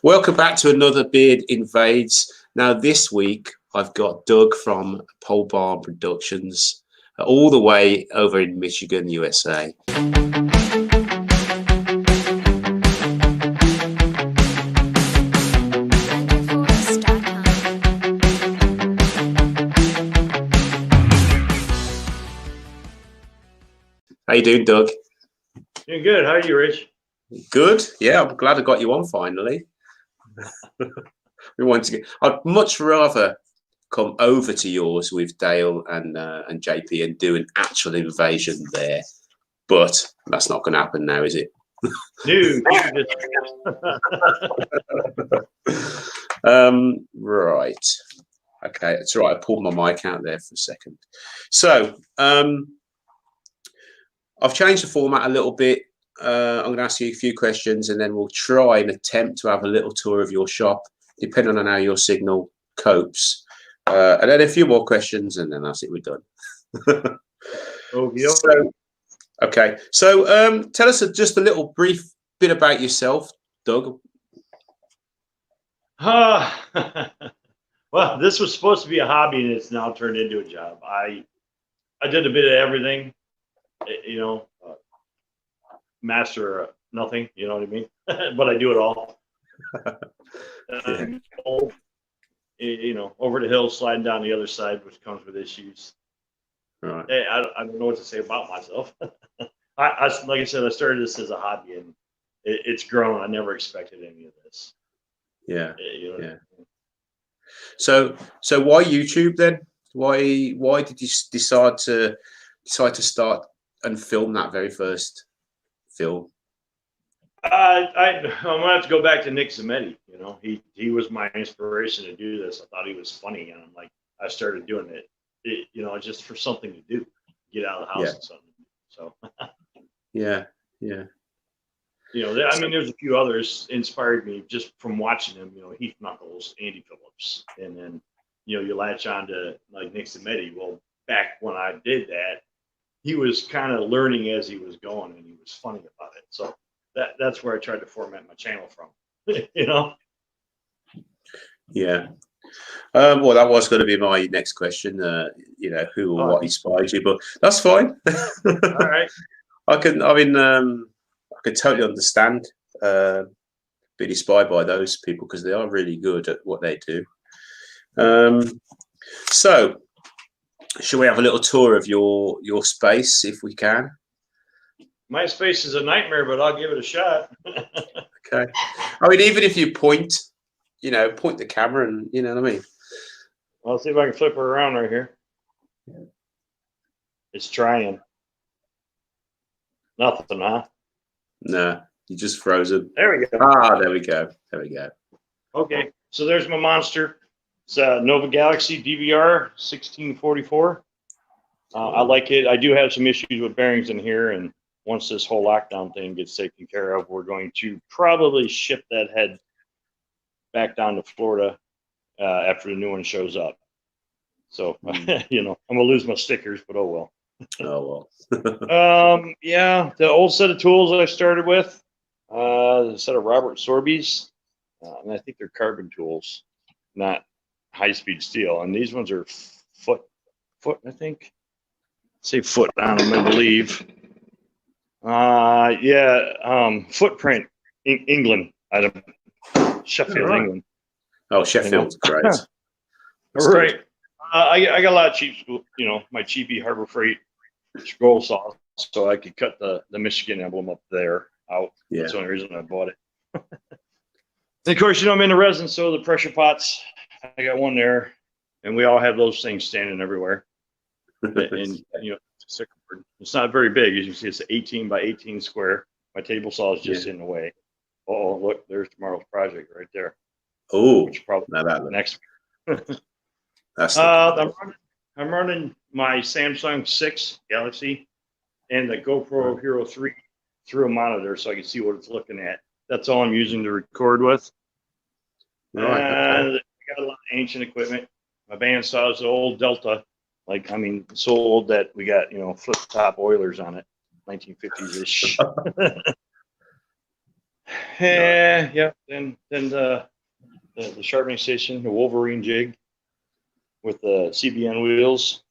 Welcome back to another Beard Invades. Now this week I've got Doug from Pohl Barn Productions, all the way over in Michigan, USA. How you doing, Doug? Doing good. How are you, Rich? Good. Yeah, I'm glad I got you on finally. I'd much rather come over to yours with Dale and JP and do an actual invasion there, but that's not going to happen now, is it? Dude. Right. Okay, it's all right. I pulled my mic out there for a second. So I've changed the format a little bit. I'm going to ask you a few questions, and then we'll try and attempt to have a little tour of your shop, depending on how your signal copes. And then a few more questions, and then that's it. We're done. Okay. So tell us just a little brief bit about yourself, Doug. Well, this was supposed to be a hobby, and it's now turned into a job. I did a bit of everything, master nothing, you know what I mean? But I do it all. Over the hill, sliding down the other side, which comes with issues. Right. Hey, I don't know what to say about myself. I like I said, I started this as a hobby, and it's grown. I never expected any of this. Yeah. Yeah. So why YouTube then? Why did you decide to start and film that very first film? I'm gonna have to go back to Nick Zametti. He was my inspiration to do this. I thought he was funny, and I started doing it. Just for something to do, get out of the house and something. So yeah. There's a few others inspired me just from watching them. Heath Knuckles, Andy Phillips, and then you latch on to like Nick Zametti. Well, back when I did that, he was kind of learning as he was going, and he was funny about it. So that's where I tried to format my channel from. Yeah. Well, that was going to be my next question. Who or what inspired you? But that's fine. All right. I can totally understand being inspired by those people because they are really good at what they do. So, shall we have a little tour of your space if we can? My space is a nightmare, but I'll give it a shot. Okay. I mean, even if you point the camera and you know what I mean. I'll see if I can flip her around right here. It's trying. Nothing, huh? No, you just frozen. There we go. There we go. There we go. Okay, so there's my monster. It's a Nova Galaxy DVR 1644. I like it. I do have some issues with bearings in here, and once this whole lockdown thing gets taken care of, we're going to probably ship that head back down to Florida after the new one shows up. So, I'm going to lose my stickers, but oh well. Oh well. Yeah, the old set of tools I started with, a set of Robert Sorby's, and I think they're carbon tools, not high-speed steel. And these ones are foot, I think. Say foot on them, I believe. Footprint, England, out of Sheffield, England. Oh, Sheffield's great. Right. I got a lot of cheap, my cheapy Harbor Freight scroll saw, so I could cut the Michigan emblem up there out. Yeah. That's the only reason I bought it. And of course, I'm in the resin, so the pressure pots, I got one there, and we all have those things standing everywhere. And it's not very big. As you see, it's 18 by 18 square. My table saw is just in the way. Oh, look, there's tomorrow's project right there. Oh, which probably next week. That's I'm running my Samsung 6 Galaxy and the GoPro Hero 3 through a monitor so I can see what it's looking at. That's all I'm using to record with. Right. I got a lot of ancient equipment. My bandsaw is an old Delta, so old that we got flip top Oilers on it, 1950s ish. Yeah. Then the sharpening station, the Wolverine jig with the CBN wheels.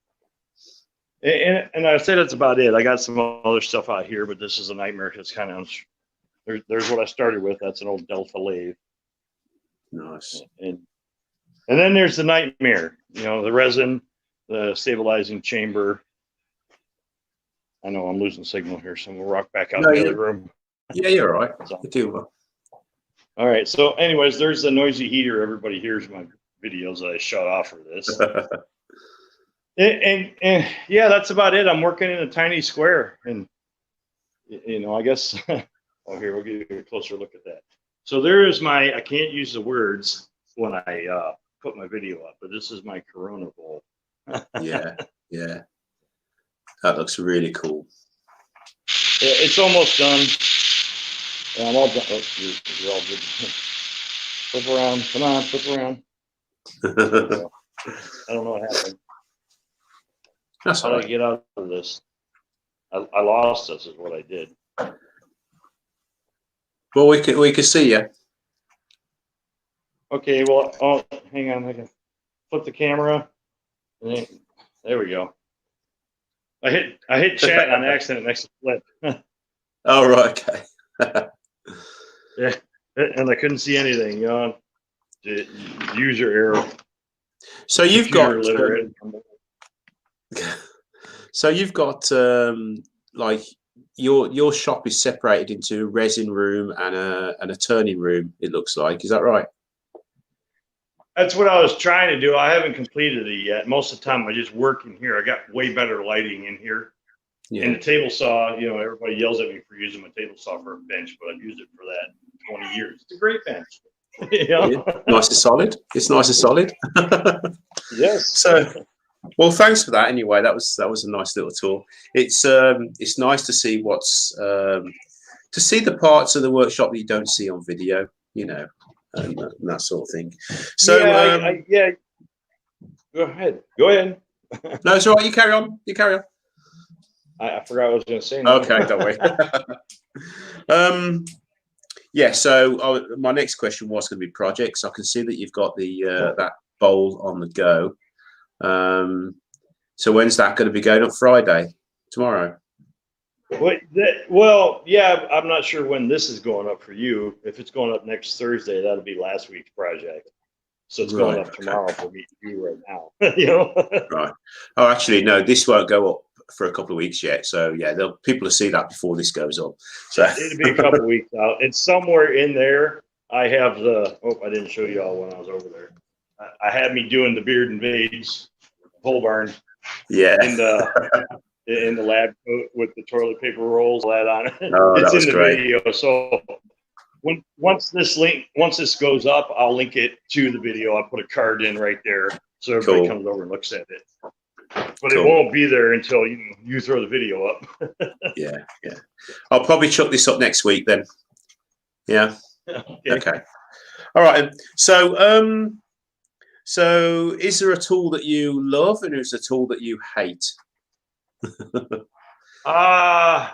And I say that's about it. I got some other stuff out here, but this is a nightmare. It's kind of there's what I started with. That's an old Delta lathe. Nice. And then there's the nightmare. You know, the resin, the stabilizing chamber. I know I'm losing signal here, so we'll rock back out in the other room. Yeah, you're all right. You do well. All right. So, anyways, there's the noisy heater. Everybody hears my videos that I shut off for this. and yeah, that's about it. I'm working in a tiny square, and you know, I guess. Oh, here we'll give you a closer look at that. So there is my. I can't use the words when I put my video up, but this is my Corona bowl. Yeah. That looks really cool. Yeah, it's almost done. I'm all done. Oh, you're all good. Flip around. Come on, flip around. I don't know what happened. That's How did I get out of this? I lost this is what I did. Well, we could see you. Okay, well, oh, hang on. I can flip the camera. There we go. I hit chat on accident next to flip. Oh, right, okay. Yeah, and I couldn't see anything. You know, user error. So you've got like your shop is separated into a resin room and a turning room. It looks like, is that right? That's what I was trying to do. I haven't completed it yet. Most of the time, I just work in here. I got way better lighting in here. Yeah. And the table saw, you know, everybody yells at me for using my table saw for a bench, but I've used it for that 20 years. It's a great bench. You know? Yeah. Nice and solid. It's nice and solid. Yes. So, well, thanks for that. Anyway, that was a nice little tour. It's nice to see to see the parts of the workshop that you don't see on video. You know. And that sort of thing. So yeah, Go ahead. No, it's all right. You carry on. I forgot what I was going to say now. Okay, don't worry. Yeah. So my next question was going to be projects. I can see that you've got the that bowl on the go. So when's that going to be going up? Friday, tomorrow. Well, yeah, I'm not sure when this is going up for you. If it's going up next Thursday, that'll be last week's project. So it's going up tomorrow for me to do right now. You know? Right. Oh, actually, no, this won't go up for a couple of weeks yet. So yeah, people will see that before this goes up. So it'll be a couple of weeks out. And somewhere in there, I have I didn't show you all when I was over there. I had me doing the Beard Invades Pohl Barn. Yeah. In the lab coat with the toilet paper rolls, all that on it. Oh, it's in the great. video. So once this goes up, I'll link it to the video. I'll put a card in right there so everybody comes over and looks at it. But it won't be there until you throw the video up. Yeah. I'll probably chuck this up next week then. Yeah. Okay. All right. So so is there a tool that you love and is there a tool that you hate? I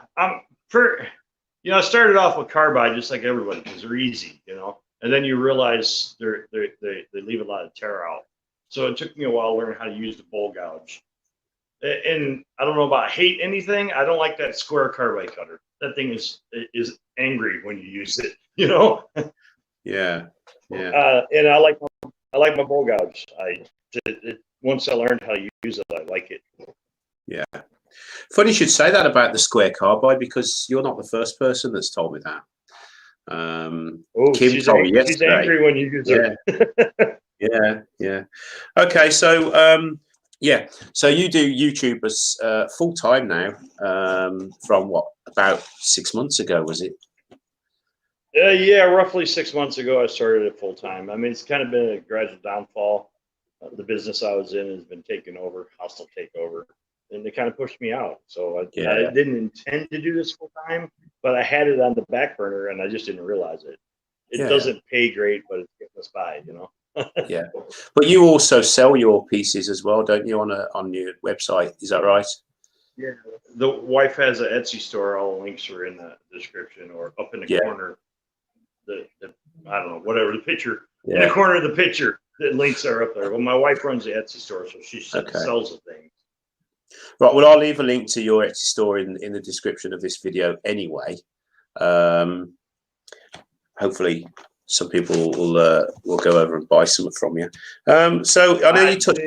started off with carbide just like everybody because they're easy, and then you realize they leave a lot of tear out. So it took me a while to learn how to use the bowl gouge. And I don't know about hate anything. I don't like that square carbide cutter. That thing is angry when you use it, Yeah. And I like my bowl gouge. Once I learned how to use it, I like it. Yeah. Funny you should say that about the square carbide because you're not the first person that's told me that. Kim told me yesterday. She's angry when you use her. Yeah. Okay, so so you do YouTube as full time now from what, about 6 months ago, was it? Yeah, roughly 6 months ago I started it full time. I mean, it's kind of been a gradual downfall. The business I was in has been taken over, hostile takeover. And they kind of pushed me out. So I didn't intend to do this full time, but I had it on the back burner and I just didn't realize it. It doesn't pay great, but it's getting us by, Yeah. But you also sell your pieces as well, don't you, on your website? Is that right? Yeah. The wife has an Etsy store. All the links are in the description or up in the corner. I don't know, whatever the picture in the corner of the picture. The links are up there. Well, my wife runs the Etsy store, so she sells the things. Right. Well, I'll leave a link to your Etsy store in the description of this video anyway. Hopefully, some people will go over and buy some from you. So I know you touched.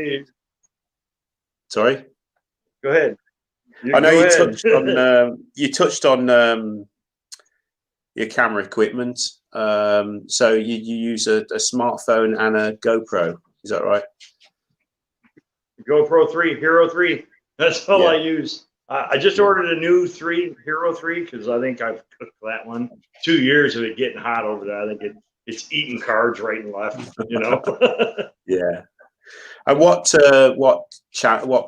Sorry. Go ahead. I know you touched on your camera equipment. So you use a smartphone and a GoPro. Is that right? GoPro 3, Hero 3. That's all I use. I just ordered a new Hero 3 because I think I've cooked that one. 2 years of it getting hot over there. I think it's eating cards right and left. You know. Yeah. And what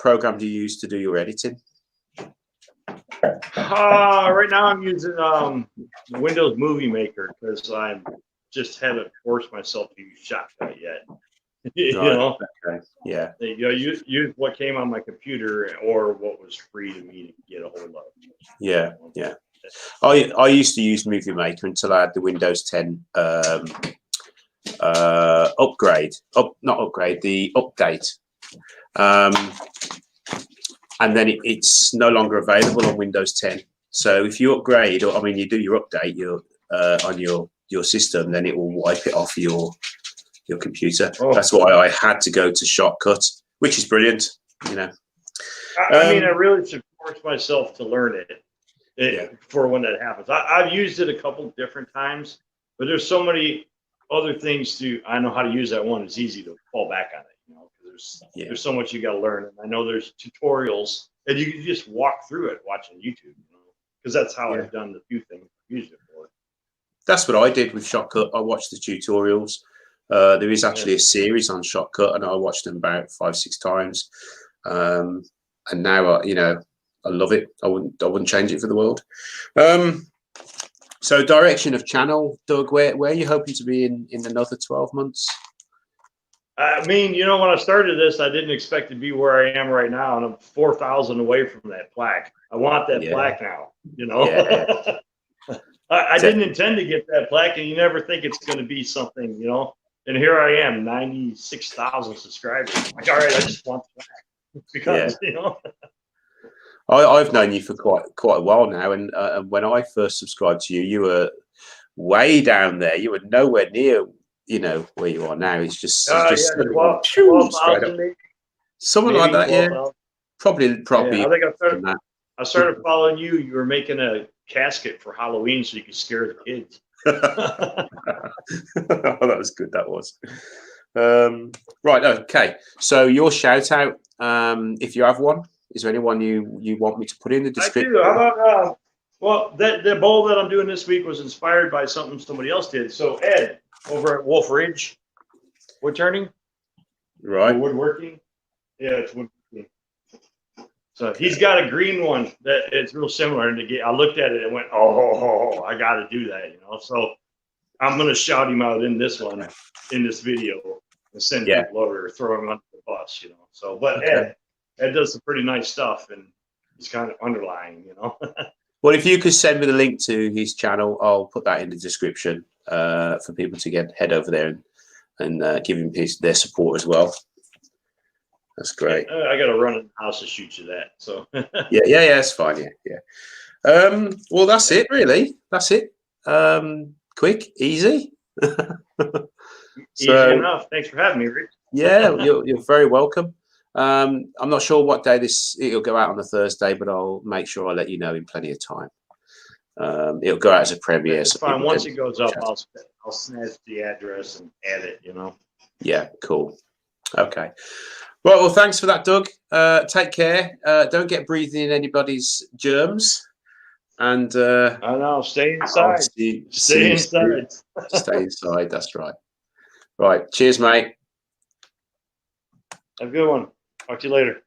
program do you use to do your editing? Right now I'm using Windows Movie Maker because I just haven't forced myself to use Shotcut yet. You know, okay. Yeah. You know, use what came on my computer or what was free to me to get a hold of. Yeah, yeah. I used to use Movie Maker until I had the Windows 10 upgrade. Not upgrade, the update. And then it's no longer available on Windows 10. So if you upgrade, or I mean, you do your update on your system, then it will wipe it off your computer. That's why I had to go to Shotcut, which is brilliant. You know, I mean, I really should force myself to learn it for when that happens. I've used it a couple different times, but there's so many other things I know how to use that one. It's easy to fall back on it. You know, there's so much you got to learn, and I know there's tutorials, and you can just walk through it watching YouTube. You know, because that's how I've done the few things I've used it for. That's what I did with Shotcut. I watched the tutorials. There is actually a series on Shotcut, and I watched them about 5-6 times. And now, you know, I love it. I wouldn't change it for the world. So, direction of channel, Doug. Where are you hoping to be in another 12 months? I mean, you know, when I started this, I didn't expect to be where I am right now, and I'm 4,000 away from that plaque. I want that plaque now. You know, I didn't intend to get that plaque, and you never think it's going to be something, you know. And here I am, 96,000 subscribers. Like, all right, I just want the plaque because you know. I've known you for quite a while now, and when I first subscribed to you, you were way down there. You were nowhere near, you know, where you are now. It's just, 12,000 maybe. Something like that. 12, Probably. Yeah, I think I started following you. You were making a casket for Halloween so you could scare the kids. Oh, that was good. That was. Right. Okay. So your shout out, if you have one. Is there anyone you want me to put in the description? I do. How about well, the bowl that I'm doing this week was inspired by something somebody else did. So Ed over at Wolf Ridge Wood Turning, right? Woodworking, yeah, it's woodworking. So he's got a green one that it's real similar. And I looked at it and went, oh, I got to do that, you know. So I'm gonna shout him out in this video, and send people over, or throw him under the bus, you know. So, but Ed does some pretty nice stuff, and he's kind of underlying, you know. Well, if you could send me the link to his channel, I'll put that in the description for people to head over there and give him their support as well. That's great. I got to run in the house to shoot you that. So yeah, it's fine. Yeah. Well, that's it, really. That's it. Quick, easy. Easy enough. Thanks for having me, Rick. Yeah, you're very welcome. I'm not sure what day it'll go out on a Thursday, but I'll make sure I let you know in plenty of time. It'll go out as a premiere. It's fine. Once it goes up, I'll snatch the address and add it, you know. Yeah, cool. Okay. Right, well, thanks for that, Doug. Take care. Don't get breathing in anybody's germs. And I know, stay inside. Stay inside. Stay inside, that's right. Right. Cheers, mate. Have a good one. Talk to you later.